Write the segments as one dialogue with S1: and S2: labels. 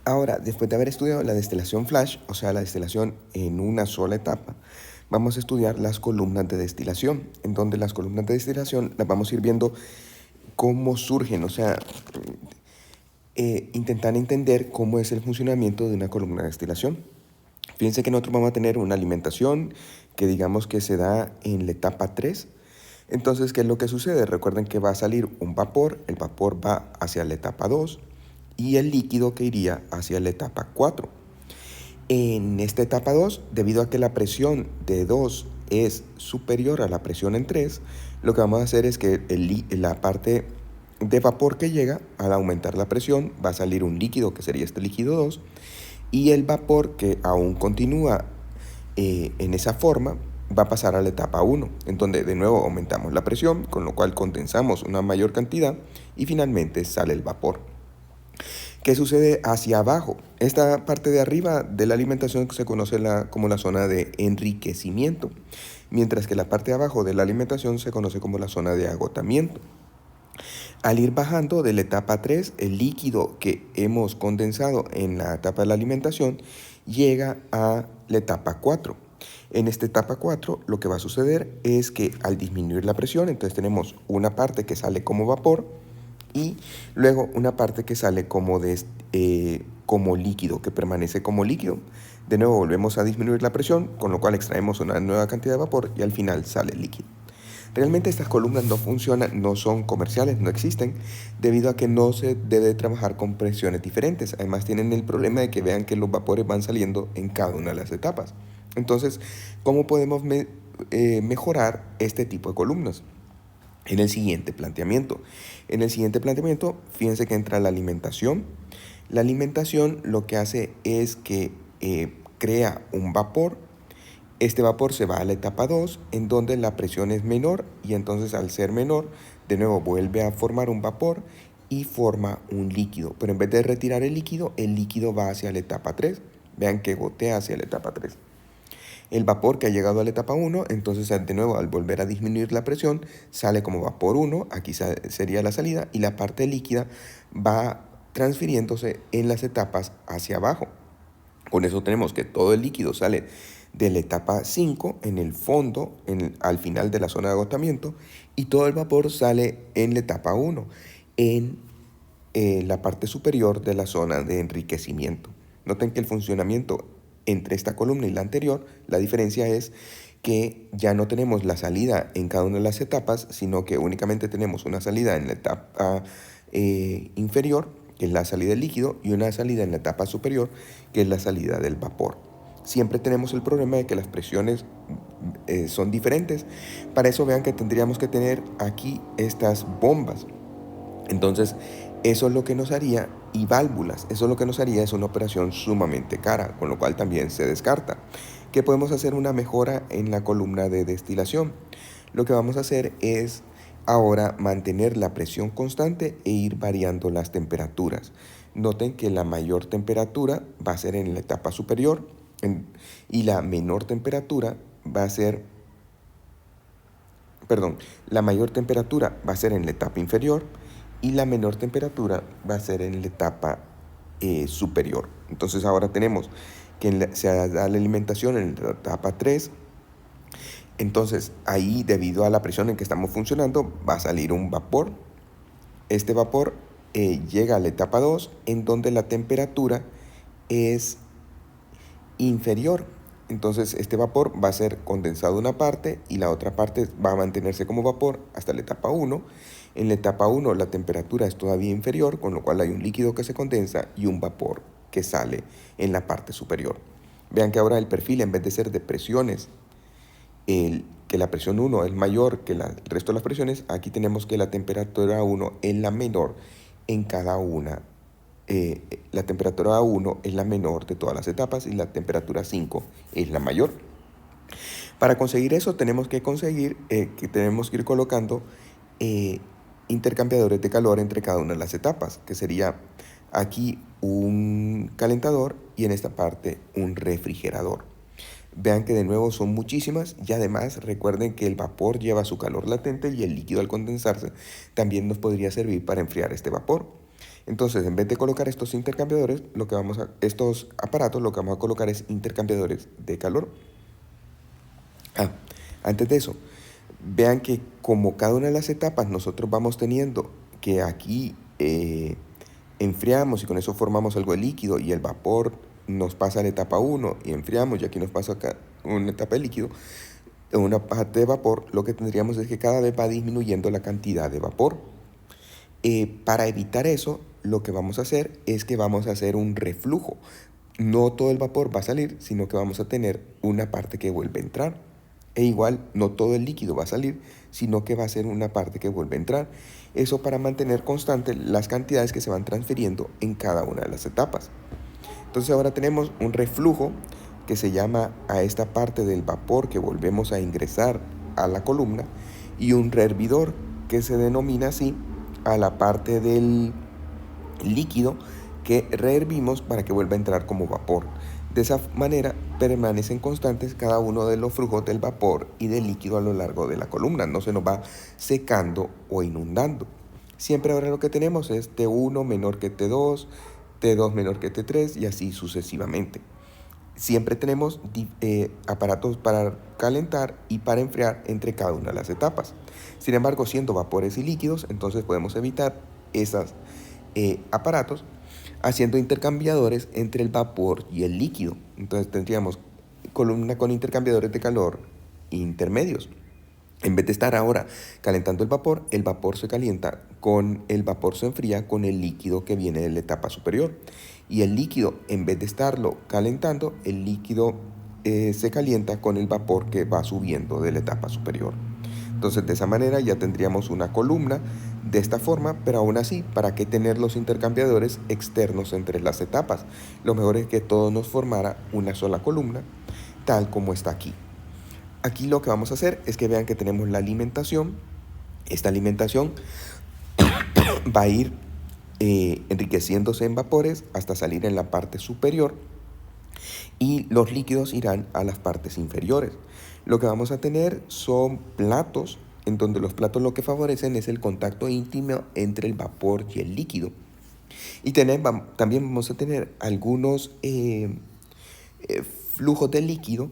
S1: Ahora, después de haber estudiado la destilación flash, o sea, la destilación en una sola etapa, vamos a estudiar las columnas de destilación, en donde las columnas de destilación las vamos a ir viendo cómo surgen, o sea, intentar entender cómo es el funcionamiento de una columna de destilación. Fíjense que nosotros vamos a tener una alimentación que digamos que se da en la etapa 3. Entonces, ¿qué es lo que sucede? Recuerden que va a salir un vapor, el vapor va hacia la etapa 2 y el líquido que iría hacia la etapa 4. En esta etapa 2, debido a que la presión de 2 es superior a la presión en 3, lo que vamos a hacer es que la parte de vapor que llega, al aumentar la presión, va a salir un líquido que sería este líquido 2, y el vapor que aún continúa en esa forma va a pasar a la etapa 1, en donde de nuevo aumentamos la presión, con lo cual condensamos una mayor cantidad y finalmente sale el vapor. ¿Qué sucede hacia abajo? Esta parte de arriba de la alimentación se conoce como la zona de enriquecimiento, mientras que la parte de abajo de la alimentación se conoce como la zona de agotamiento. Al ir bajando de la etapa 3, el líquido que hemos condensado en la etapa de la alimentación llega a la etapa 4. En esta etapa 4 lo que va a suceder es que al disminuir la presión, entonces tenemos una parte que sale como vapor y luego una parte que sale como líquido, que permanece como líquido. De nuevo volvemos a disminuir la presión, con lo cual extraemos una nueva cantidad de vapor y al final sale el líquido. Realmente estas columnas no funcionan, no son comerciales, no existen, debido a que no se debe trabajar con presiones diferentes. Además tienen el problema de que vean que los vapores van saliendo en cada una de las etapas. Entonces, ¿cómo podemos mejorar este tipo de columnas? En el siguiente planteamiento. En el siguiente planteamiento, fíjense que entra la alimentación. La alimentación lo que hace es que crea un vapor. Este vapor se va a la etapa 2, en donde la presión es menor y entonces al ser menor, de nuevo vuelve a formar un vapor y forma un líquido. Pero en vez de retirar el líquido va hacia la etapa 3. Vean que gotea hacia la etapa 3. El vapor que ha llegado a la etapa 1, entonces de nuevo al volver a disminuir la presión, sale como vapor 1, aquí sería la salida, y la parte líquida va transfiriéndose en las etapas hacia abajo. Con eso tenemos que todo el líquido sale de la etapa 5 en el fondo, al final de la zona de agotamiento, y todo el vapor sale en la etapa 1, en la parte superior de la zona de enriquecimiento. Noten que el funcionamiento entre esta columna y la anterior, la diferencia es que ya no tenemos la salida en cada una de las etapas, sino que únicamente tenemos una salida en la etapa inferior, que es la salida del líquido, y una salida en la etapa superior, que es la salida del vapor. Siempre tenemos el problema de que las presiones son diferentes. Para eso vean que tendríamos que tener aquí estas bombas. Entonces, eso es lo que nos haría, y válvulas, eso es lo que nos haría, es una operación sumamente cara, con lo cual también se descarta. ¿Qué podemos hacer? Una mejora en la columna de destilación. Lo que vamos a hacer es ahora mantener la presión constante e ir variando las temperaturas. Noten que la mayor temperatura va a ser en la etapa superior y la menor temperatura va a ser, perdón, la mayor temperatura va a ser en la etapa inferior y la menor temperatura va a ser en la etapa superior. Entonces ahora tenemos que se da la alimentación en la etapa 3. Entonces ahí, debido a la presión en que estamos funcionando, va a salir un vapor. Este vapor llega a la etapa 2, en donde la temperatura es inferior. Entonces este vapor va a ser condensado una parte y la otra parte va a mantenerse como vapor hasta la etapa 1. En la etapa 1 la temperatura es todavía inferior, con lo cual hay un líquido que se condensa y un vapor que sale en la parte superior. Vean que ahora el perfil, en vez de ser de presiones, que la presión 1 es mayor que el resto de las presiones, aquí tenemos que la temperatura 1 es la menor en cada una. La temperatura 1 es la menor de todas las etapas y la temperatura 5 es la mayor. Para conseguir eso tenemos que ir colocando intercambiadores de calor entre cada una de las etapas, que sería aquí un calentador y en esta parte un refrigerador. Vean que de nuevo son muchísimas y además recuerden que el vapor lleva su calor latente y el líquido al condensarse también nos podría servir para enfriar este vapor. Entonces, en vez de colocar estos intercambiadores, estos aparatos, lo que vamos a colocar es intercambiadores de calor. Antes de eso, vean que como cada una de las etapas nosotros vamos teniendo que aquí enfriamos y con eso formamos algo de líquido y el vapor nos pasa a la etapa 1 y enfriamos y aquí nos pasa acá una etapa de líquido, una parte de vapor, lo que tendríamos es que cada vez va disminuyendo la cantidad de vapor. Para evitar eso, lo que vamos a hacer es que vamos a hacer un reflujo. No todo el vapor va a salir, sino que vamos a tener una parte que vuelve a entrar. E igual, no todo el líquido va a salir, sino que va a ser una parte que vuelve a entrar. Eso para mantener constante las cantidades que se van transfiriendo en cada una de las etapas. Entonces ahora tenemos un reflujo que se llama a esta parte del vapor que volvemos a ingresar a la columna y un rehervidor que se denomina así a la parte del líquido que rehervimos para que vuelva a entrar como vapor. De esa manera permanecen constantes cada uno de los flujos del vapor y del líquido a lo largo de la columna, no se nos va secando o inundando. Siempre ahora lo que tenemos es T1 menor que T2, T2 menor que T3 y así sucesivamente. Siempre tenemos aparatos para calentar y para enfriar entre cada una de las etapas. Sin embargo, siendo vapores y líquidos, entonces podemos evitar esos aparatos haciendo intercambiadores entre el vapor y el líquido. Entonces tendríamos columna con intercambiadores de calor intermedios. En vez de estar ahora calentando el vapor se calienta el vapor se enfría con el líquido que viene de la etapa superior. Y el líquido, en vez de estarlo calentando, el líquido se calienta con el vapor que va subiendo de la etapa superior. Entonces, de esa manera ya tendríamos una columna de esta forma, pero aún así, ¿para qué tener los intercambiadores externos entre las etapas? Lo mejor es que todo nos formara una sola columna, tal como está aquí. Aquí lo que vamos a hacer es que vean que tenemos la alimentación. Esta alimentación va a ir enriqueciéndose en vapores hasta salir en la parte superior y los líquidos irán a las partes inferiores. Lo que vamos a tener son platos, en donde los platos lo que favorecen es el contacto íntimo entre el vapor y el líquido. Y también vamos a tener algunos flujos de líquido,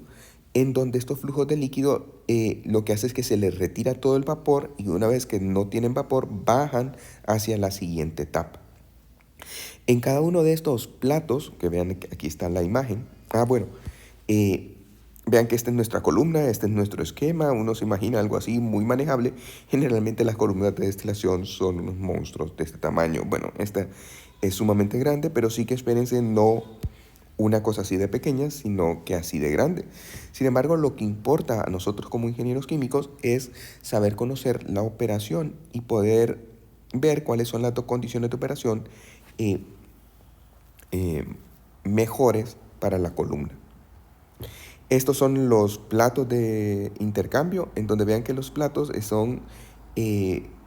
S1: en donde estos flujos de líquido lo que hace es que se les retira todo el vapor y una vez que no tienen vapor bajan hacia la siguiente etapa. En cada uno de estos platos, que vean que aquí está la imagen, vean que esta es nuestra columna, este es nuestro esquema, uno se imagina algo así muy manejable. Generalmente las columnas de destilación son unos monstruos de este tamaño. Bueno, esta es sumamente grande, pero sí que espérense no una cosa así de pequeña, sino que así de grande. Sin embargo, lo que importa a nosotros como ingenieros químicos es saber conocer la operación y poder ver cuáles son las dos condiciones de operación mejores para la columna. Estos son los platos de intercambio, en donde vean que los platos son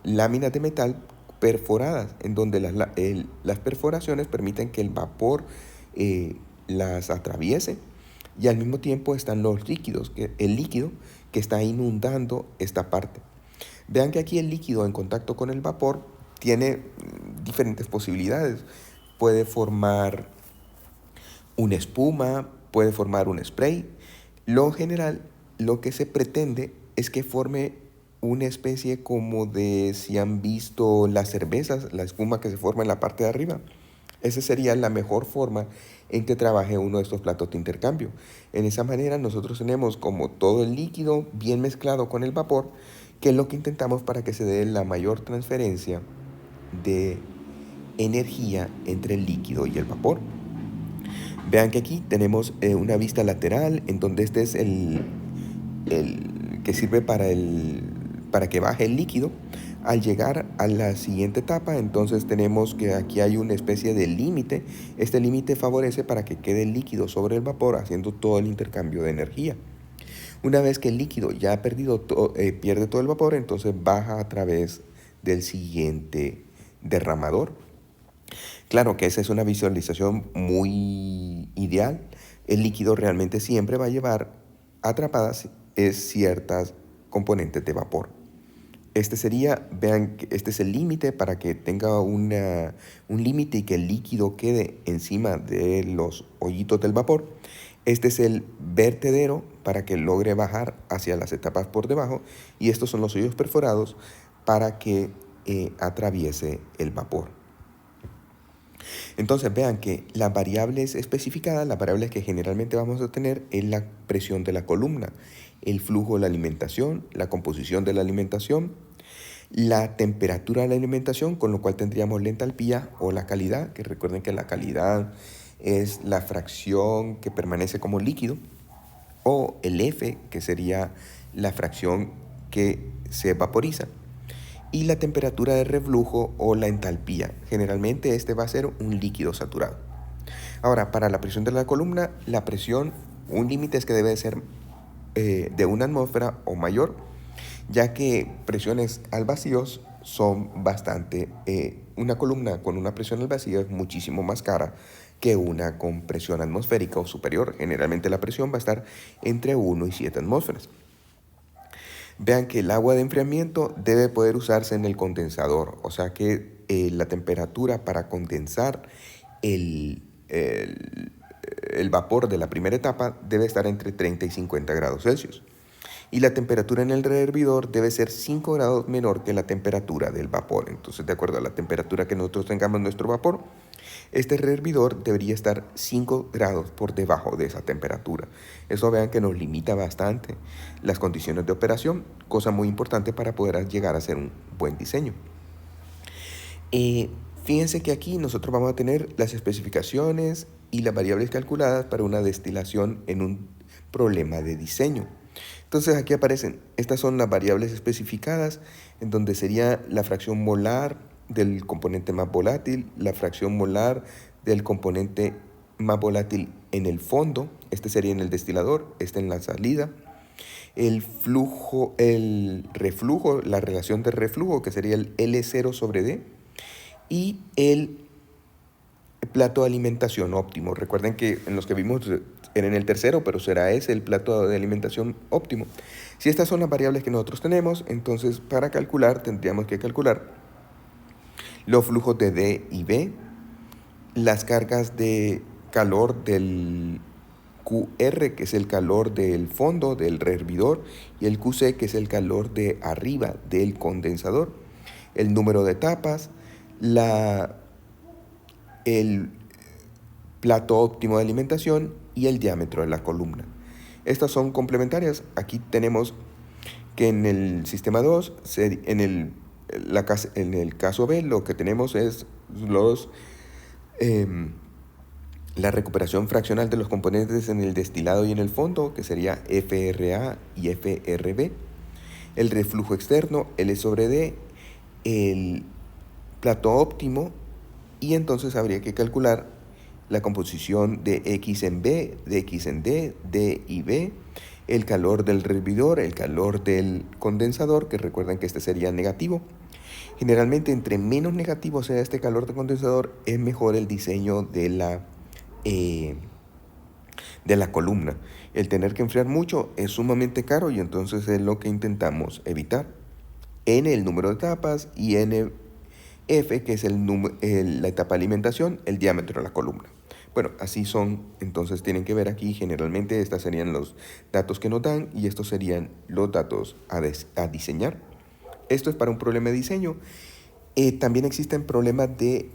S1: láminas de metal perforadas, en donde las perforaciones permiten que el vapor las atraviese y al mismo tiempo están los líquidos, el líquido que está inundando esta parte. Vean que aquí el líquido en contacto con el vapor tiene diferentes posibilidades. Puede formar una espuma, puede formar un spray. Lo general, lo que se pretende es que forme una especie como de, si han visto las cervezas, la espuma que se forma en la parte de arriba. Esa sería la mejor forma en que trabaje uno de estos platos de intercambio. En esa manera nosotros tenemos como todo el líquido bien mezclado con el vapor, que es lo que intentamos para que se dé la mayor transferencia de energía entre el líquido y el vapor. Vean que aquí tenemos una vista lateral, en donde este es el que sirve para que baje el líquido. Al llegar a la siguiente etapa, entonces tenemos que aquí hay una especie de límite. Este límite favorece para que quede el líquido sobre el vapor, haciendo todo el intercambio de energía. Una vez que el líquido ya ha pierde todo el vapor, entonces baja a través del siguiente derramador. Claro que esa es una visualización muy ideal. El líquido realmente siempre va a llevar atrapadas ciertas componentes de vapor. Vean que este es el límite para que tenga un límite y que el líquido quede encima de los hoyitos del vapor. Este es el vertedero para que logre bajar hacia las etapas por debajo. Y estos son los hoyos perforados para que atraviese el vapor. Entonces vean que las variables especificadas, las variables que generalmente vamos a tener es la presión de la columna, el flujo de la alimentación, la composición de la alimentación, la temperatura de la alimentación, con lo cual tendríamos la entalpía o la calidad, que recuerden que la calidad es la fracción que permanece como líquido, o el F, que sería la fracción que se vaporiza, y la temperatura de reflujo o la entalpía. Generalmente este va a ser un líquido saturado. Ahora, para la presión de la columna, la presión, un límite es que debe ser de 1 atmósfera o mayor, ya que presiones al vacío son bastante... una columna con una presión al vacío es muchísimo más cara que una con presión atmosférica o superior. Generalmente la presión va a estar entre 1 y 7 atmósferas. Vean que el agua de enfriamiento debe poder usarse en el condensador, o sea que la temperatura para condensar el vapor de la primera etapa debe estar entre 30 y 50 grados Celsius. Y la temperatura en el rehervidor debe ser 5 grados menor que la temperatura del vapor. Entonces, de acuerdo a la temperatura que nosotros tengamos en nuestro vapor, este rehervidor debería estar 5 grados por debajo de esa temperatura. Eso vean que nos limita bastante las condiciones de operación, cosa muy importante para poder llegar a hacer un buen diseño. Fíjense que aquí nosotros vamos a tener las especificaciones y las variables calculadas para una destilación en un problema de diseño. Entonces aquí aparecen, estas son las variables especificadas, en donde sería la fracción molar del componente más volátil, la fracción molar del componente más volátil en el fondo, este sería en el destilador, este en la salida, el flujo, el reflujo, la relación de reflujo, que sería el L0 sobre D, y el plato de alimentación óptimo. Recuerden que en los que vimos era en el tercero, pero será ese el plato de alimentación óptimo. Si estas son las variables que nosotros tenemos, entonces para calcular tendríamos que calcular los flujos de D y B, las cargas de calor del QR, que es el calor del fondo del rehervidor, y el QC, que es el calor de arriba del condensador, el número de etapas, el plato óptimo de alimentación y el diámetro de la columna. Estas son complementarias. Aquí tenemos que en el sistema 2, en el caso B, lo que tenemos es la recuperación fraccional de los componentes en el destilado y en el fondo, que sería FRA y FRB, el reflujo externo, L sobre D, el plato óptimo, y entonces habría que calcular la composición de X en B, de X en D, D y B, el calor del rehervidor, el calor del condensador, que recuerden que este sería negativo. Generalmente, entre menos negativo sea este calor de condensador, es mejor el diseño de la columna. El tener que enfriar mucho es sumamente caro y entonces es lo que intentamos evitar. N, el número de etapas, y N, F, que es la etapa de alimentación, el diámetro de la columna. Bueno, así son, entonces tienen que ver aquí, generalmente estos serían los datos que nos dan y estos serían los datos a diseñar. Esto es para un problema de diseño. También existen problemas de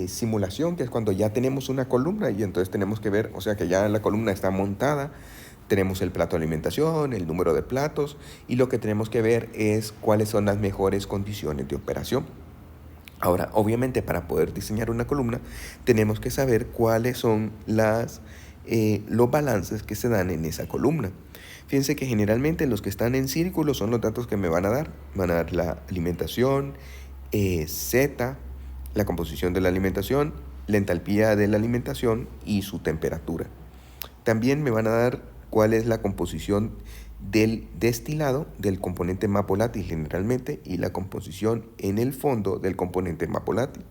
S1: simulación, que es cuando ya tenemos una columna y entonces tenemos que ver, o sea que ya la columna está montada, tenemos el plato de alimentación, el número de platos, y lo que tenemos que ver es cuáles son las mejores condiciones de operación. Ahora, obviamente, para poder diseñar una columna, tenemos que saber cuáles son los balances que se dan en esa columna. Fíjense que generalmente los que están en círculo son los datos que me van a dar. Van a dar la alimentación, Z, la composición de la alimentación, la entalpía de la alimentación y su temperatura. También me van a dar cuál es la composición del destilado del componente más volátil generalmente y la composición en el fondo del componente más volátil.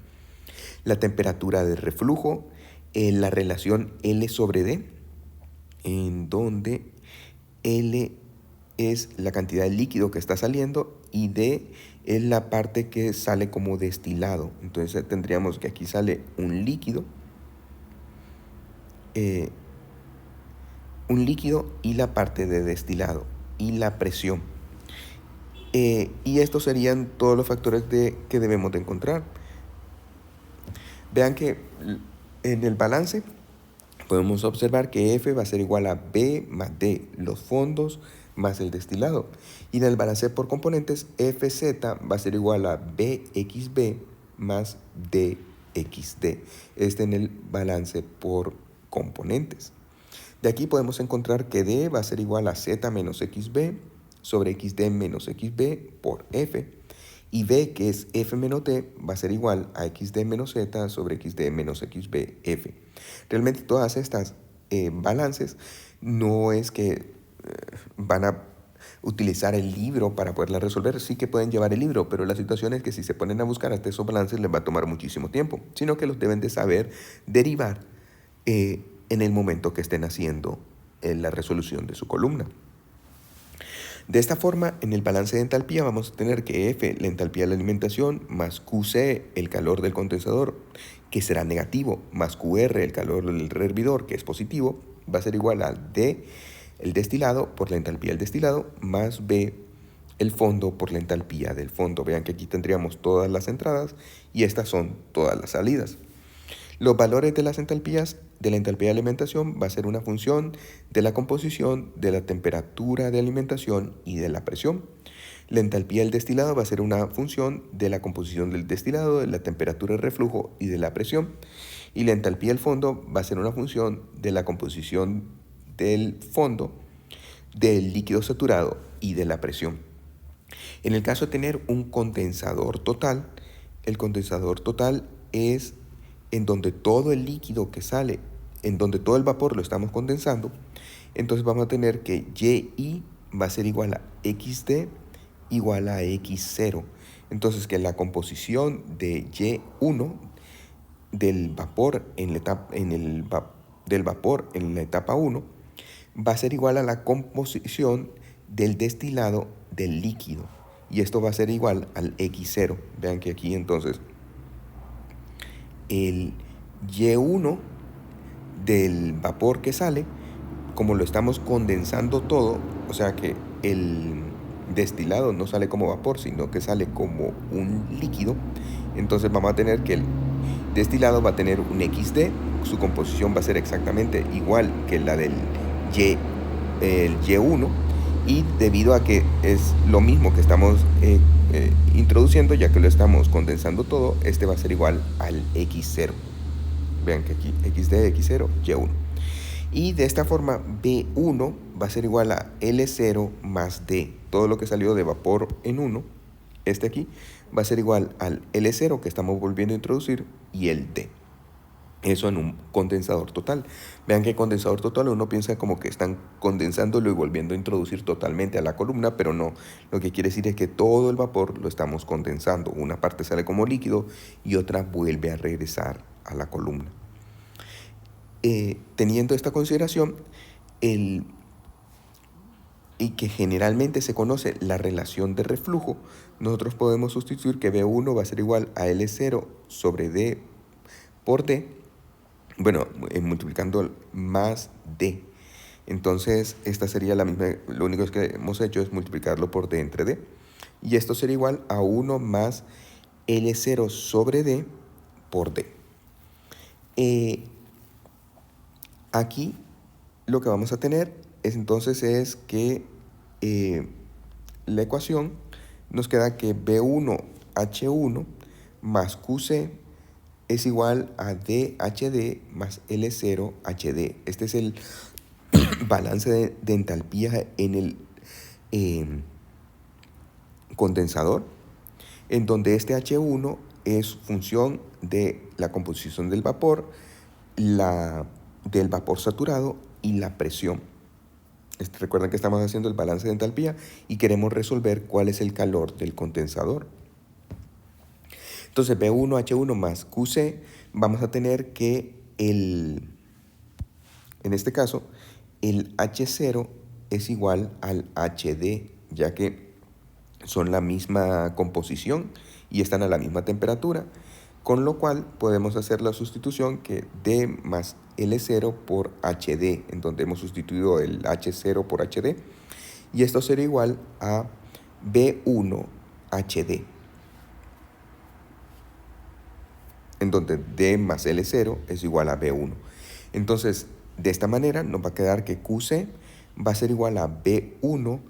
S1: La temperatura de reflujo, la relación L sobre D, en donde L es la cantidad de líquido que está saliendo y D es la parte que sale como destilado. Entonces tendríamos que aquí sale eh, un líquido y la parte de destilado y la presión. Y estos serían todos los factores que debemos de encontrar. Vean que en el balance podemos observar que F va a ser igual a B más D, los fondos más el destilado. Y en el balance por componentes, FZ va a ser igual a BXB más DXD. Este en el balance por componentes. De aquí podemos encontrar que D va a ser igual a Z menos XB sobre XD menos XB por F. Y B, que es F menos D, va a ser igual a XD menos Z sobre XD menos XB F. Realmente todas estas balances no es que van a utilizar el libro para poderlas resolver. Sí que pueden llevar el libro, pero la situación es que si se ponen a buscar hasta esos balances les va a tomar muchísimo tiempo, sino que los deben de saber derivar en el momento que estén haciendo la resolución de su columna. De esta forma, en el balance de entalpía vamos a tener que F, la entalpía de la alimentación, más QC, el calor del condensador, que será negativo, más QR, el calor del hervidor, que es positivo, va a ser igual a D, el destilado, por la entalpía del destilado, más B, el fondo, por la entalpía del fondo. Vean que aquí tendríamos todas las entradas y estas son todas las salidas. Los valores de las entalpías de la entalpía de alimentación va a ser una función de la composición, de la temperatura de alimentación y de la presión. La entalpía del destilado va a ser una función de la composición del destilado, de la temperatura de reflujo y de la presión. Y la entalpía del fondo va a ser una función de la composición del fondo, del líquido saturado y de la presión. En el caso de tener un condensador total, el condensador total es en donde todo el líquido que sale, en donde todo el vapor lo estamos condensando, entonces vamos a tener que YI va a ser igual a XD igual a X0. Entonces que la composición de Y1 del vapor del vapor en la etapa 1 va a ser igual a la composición del destilado del líquido. Y esto va a ser igual al X0. Vean que aquí entonces el Y1 del vapor que sale, como lo estamos condensando todo, o sea que el destilado no sale como vapor, sino que sale como un líquido, entonces vamos a tener que el destilado va a tener un XD, su composición va a ser exactamente igual que la del el Y1, y debido a que es lo mismo que estamos introduciendo, ya que lo estamos condensando todo, este va a ser igual al X0. Vean que aquí XD, X0, Y1. Y de esta forma B1 va a ser igual a L0 más D. Todo lo que salió de vapor en 1, este aquí, va a ser igual al L0 que estamos volviendo a introducir y el D. Eso en un condensador total. Vean que el condensador total uno piensa como que están condensándolo y volviendo a introducir totalmente a la columna, pero no. Lo que quiere decir es que todo el vapor lo estamos condensando. Una parte sale como líquido y otra vuelve a regresar a la columna. Teniendo esta consideración, y que generalmente se conoce la relación de reflujo, nosotros podemos sustituir que B1 va a ser igual a L0 sobre D por D, bueno, multiplicando más D. Entonces, esta sería la misma, lo único que hemos hecho es multiplicarlo por D entre D. Y esto sería igual a 1 más L0 sobre D por D. Aquí lo que vamos a tener es que la ecuación nos queda que B1H1 más QC es igual a DHD más L0HD. Este es el balance de entalpía en el condensador, en donde este H1 es función de la composición del vapor, del vapor saturado y la presión. Recuerden que estamos haciendo el balance de entalpía y queremos resolver cuál es el calor del condensador. Entonces B1H1 más QC, vamos a tener que en este caso, el H0 es igual al HD, ya que son la misma composición y están a la misma temperatura, con lo cual podemos hacer la sustitución que D más L0 por HD, en donde hemos sustituido el H0 por HD, y esto será igual a B1 HD, en donde D más L0 es igual a B1. Entonces, de esta manera nos va a quedar que QC va a ser igual a B1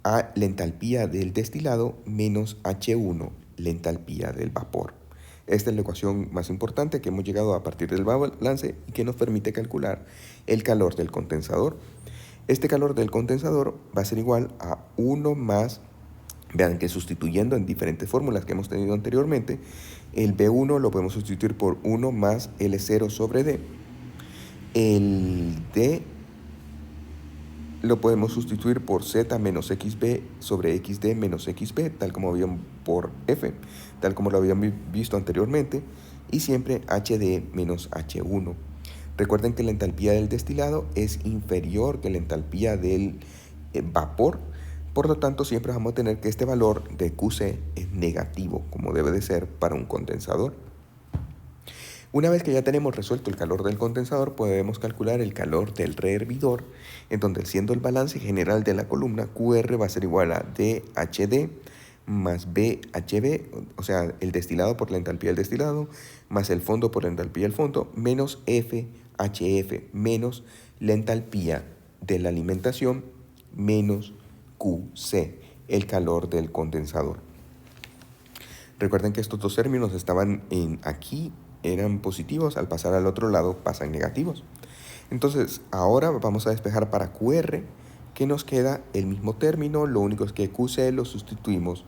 S1: a la entalpía del destilado menos H1, la entalpía del vapor. Esta es la ecuación más importante que hemos llegado a partir del balance y que nos permite calcular el calor del condensador. Este calor del condensador va a ser igual a 1 más, vean que sustituyendo en diferentes fórmulas que hemos tenido anteriormente, el B1 lo podemos sustituir por 1 más L0 sobre D. El D lo podemos sustituir por Z menos XB sobre XD menos XB, tal como habían por F, tal como lo habían visto anteriormente, y siempre HD menos H1. Recuerden que la entalpía del destilado es inferior que la entalpía del vapor, por lo tanto siempre vamos a tener que este valor de QC es negativo, como debe de ser para un condensador. Una vez que ya tenemos resuelto el calor del condensador, podemos calcular el calor del rehervidor, en donde siendo el balance general de la columna, QR va a ser igual a DHD más BHB, o sea, el destilado por la entalpía del destilado, más el fondo por la entalpía del fondo, menos FHF, menos la entalpía de la alimentación, menos QC, el calor del condensador. Recuerden que estos dos términos estaban aquí, eran positivos, al pasar al otro lado pasan negativos. Entonces, ahora vamos a despejar para QR, que nos queda el mismo término, lo único es que QC lo sustituimos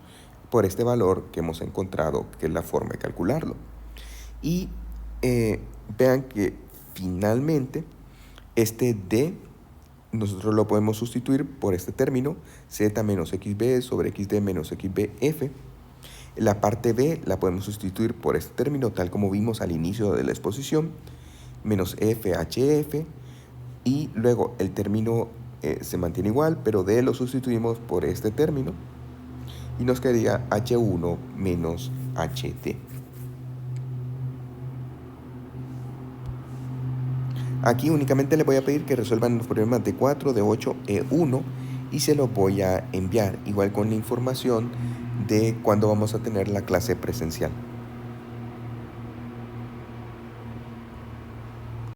S1: por este valor que hemos encontrado, que es la forma de calcularlo. Y vean que finalmente este D nosotros lo podemos sustituir por este término, Z menos XB sobre XD menos XBF. La parte B la podemos sustituir por este término, tal como vimos al inicio de la exposición, menos FHF, y luego el término se mantiene igual, pero D lo sustituimos por este término, y nos quedaría H1 menos HT. Aquí únicamente les voy a pedir que resuelvan los problemas de 4, de 8 e 1 y se los voy a enviar, igual con la información de cuándo vamos a tener la clase presencial.